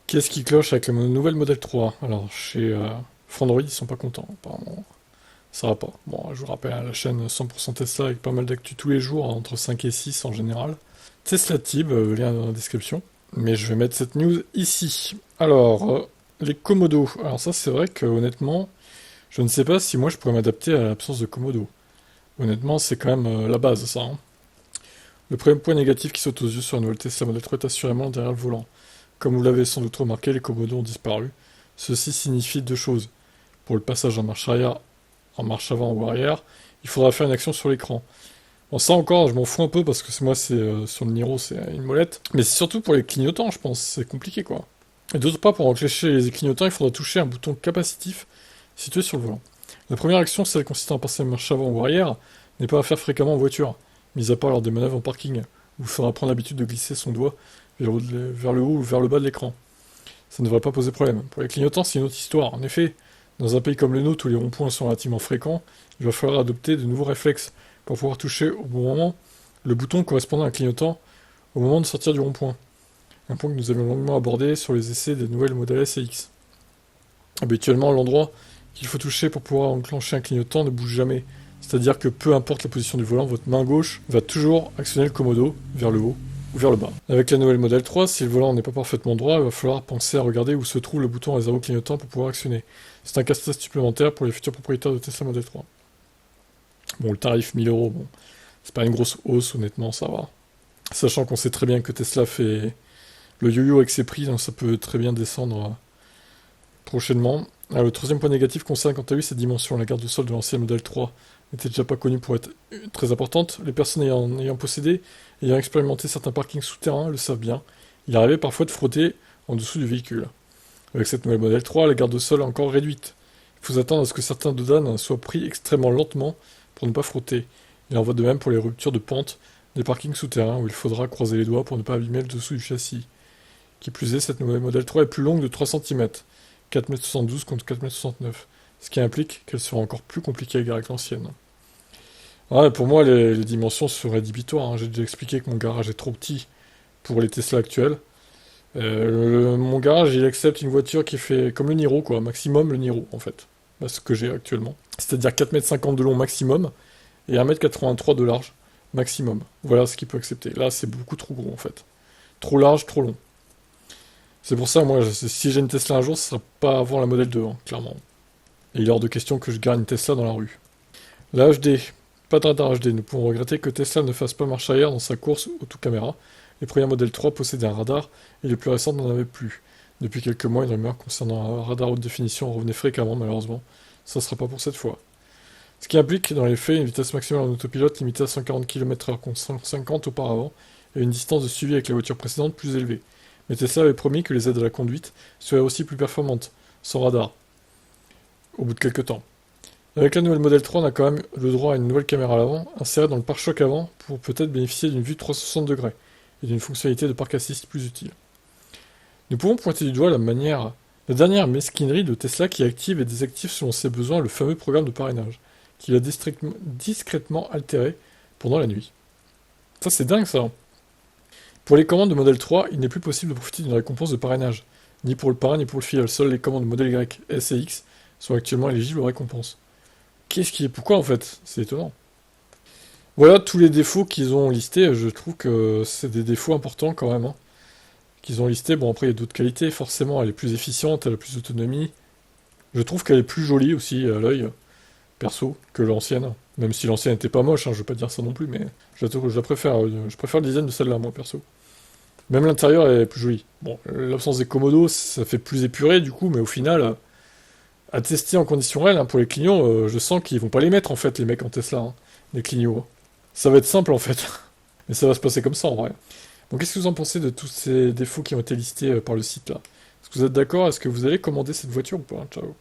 Qu'est-ce qui cloche avec la nouvelle Model 3? Alors, chez Frandroid, ils sont pas contents, apparemment. Ça va pas. Bon, je vous rappelle, la chaîne 100% Tesla avec pas mal d'actu tous les jours, entre 5 et 6 en général. Tesla Tib, lien dans la description. Mais je vais mettre cette news ici. Alors, les Komodo. Alors ça, c'est vrai que honnêtement, je ne sais pas si moi je pourrais m'adapter à l'absence de Komodo. Honnêtement, c'est quand même la base, ça, hein. Le premier point négatif qui saute aux yeux sur la nouvelle Tesla Model 3 est assurément derrière le volant. Comme vous l'avez sans doute remarqué, les Komodo ont disparu. Ceci signifie deux choses. Pour le passage en marche arrière, en marche avant ou arrière, il faudra faire une action sur l'écran. Bon, ça encore, je m'en fous un peu parce que moi, c'est sur le Niro, c'est une molette. Mais c'est surtout pour les clignotants, je pense. C'est compliqué, quoi. Et d'autre part, pour enclencher les clignotants, il faudra toucher un bouton capacitif situé sur le volant. La première action, celle consistant à passer en marche avant ou arrière, n'est pas à faire fréquemment en voiture, mis à part lors des manœuvres en parking, où il faudra prendre l'habitude de glisser son doigt vers le haut ou vers le bas de l'écran. Ça ne devrait pas poser problème. Pour les clignotants, c'est une autre histoire. En effet, dans un pays comme le nôtre où les ronds-points sont relativement fréquents, il va falloir adopter de nouveaux réflexes pour pouvoir toucher au bon moment le bouton correspondant à un clignotant au moment de sortir du rond-point. Un point que nous avions longuement abordé sur les essais des nouvelles modèles S et X. Habituellement, l'endroit qu'il faut toucher pour pouvoir enclencher un clignotant ne bouge jamais. C'est-à-dire que peu importe la position du volant, votre main gauche va toujours actionner le commodo vers le haut ou vers le bas. Avec la nouvelle Model 3, si le volant n'est pas parfaitement droit, il va falloir penser à regarder où se trouve le bouton réservé au clignotant pour pouvoir actionner. C'est un casse-tête supplémentaire pour les futurs propriétaires de Tesla Model 3. Bon, le tarif 1000€, bon, c'est pas une grosse hausse, honnêtement, ça va. Sachant qu'on sait très bien que Tesla fait le yo-yo avec ses prix, donc ça peut très bien descendre prochainement. Alors, le troisième point négatif concerne quant à lui ses dimensions. La garde au sol de l'ancienne Model 3 n'était déjà pas connue pour être très importante. Les personnes ayant possédé, ayant expérimenté certains parkings souterrains le savent bien. Il arrivait parfois de frotter en dessous du véhicule. Avec cette nouvelle Model 3, la garde au sol est encore réduite. Il faut attendre à ce que certains dodanes soient pris extrêmement lentement pour ne pas frotter. Il en va de même pour les ruptures de pente des parkings souterrains où il faudra croiser les doigts pour ne pas abîmer le dessous du châssis. Qui plus est, cette nouvelle Model 3 est plus longue de 3 cm, 4,72 m contre 4,69 m, ce qui implique qu'elle sera encore plus compliquée à garer que l'ancienne. Ouais, pour moi, les dimensions seraient rédhibitoires, hein. J'ai déjà expliqué que mon garage est trop petit pour les Tesla actuels. Mon garage, il accepte une voiture qui fait comme le Niro, quoi, maximum le Niro, en fait. Bah, ce que j'ai actuellement. C'est-à-dire 4,50 m de long maximum et 1,83 m de large maximum. Voilà ce qu'il peut accepter. Là, c'est beaucoup trop gros, en fait. Trop large, trop long. C'est pour ça, moi, si j'ai une Tesla un jour, ce sera pas avant la Model 2, hein, clairement. Et il est hors de question que je gare une Tesla dans la rue. La HD. Pas de radar HD. Nous pouvons regretter que Tesla ne fasse pas marche arrière dans sa course auto-caméra. Les premiers Model 3 possédaient un radar et les plus récentes n'en avaient plus. Depuis quelques mois, une rumeur concernant un radar haute définition revenait fréquemment, malheureusement. Ça ne sera pas pour cette fois. Ce qui implique, dans les faits, une vitesse maximale en autopilote limitée à 140 km/h contre 150 auparavant et une distance de suivi avec la voiture précédente plus élevée. Mais Tesla avait promis que les aides à la conduite seraient aussi plus performantes, sans radar, au bout de quelques temps. Avec la nouvelle Model 3, on a quand même le droit à une nouvelle caméra à l'avant, insérée dans le pare-choc avant, pour peut-être bénéficier d'une vue de 360 degrés, et d'une fonctionnalité de parc assist plus utile. Nous pouvons pointer du doigt la dernière mesquinerie de Tesla qui active et désactive selon ses besoins le fameux programme de parrainage, qu'il a discrètement altéré pendant la nuit. Ça, c'est dingue, ça. Pour les commandes de Model 3, il n'est plus possible de profiter d'une récompense de parrainage, ni pour le parrain ni pour le filleul. Seules les commandes Model Y, S et X sont actuellement éligibles aux récompenses. Pourquoi en fait? C'est étonnant. Voilà tous les défauts qu'ils ont listés. Je trouve que c'est des défauts importants quand même, hein, qu'ils ont listés. Bon, après, il y a d'autres qualités. Forcément, elle est plus efficiente, elle a plus d'autonomie. Je trouve qu'elle est plus jolie aussi à l'œil, perso, que l'ancienne. Même si l'ancienne n'était pas moche, hein, je veux pas dire ça non plus, mais je préfère le design de celle-là, moi, perso. Même l'intérieur est plus joli. Bon, l'absence des commodos, ça fait plus épuré du coup, mais au final, à tester en conditions réelles, hein, pour les clignotants, je sens qu'ils vont pas les mettre en fait, les mecs en Tesla, hein, les clignotants. Ça va être simple en fait, mais ça va se passer comme ça en vrai. Donc qu'est-ce que vous en pensez de tous ces défauts qui ont été listés par le site là? Est-ce que vous êtes d'accord? Est-ce que vous allez commander cette voiture ou pas? Ciao.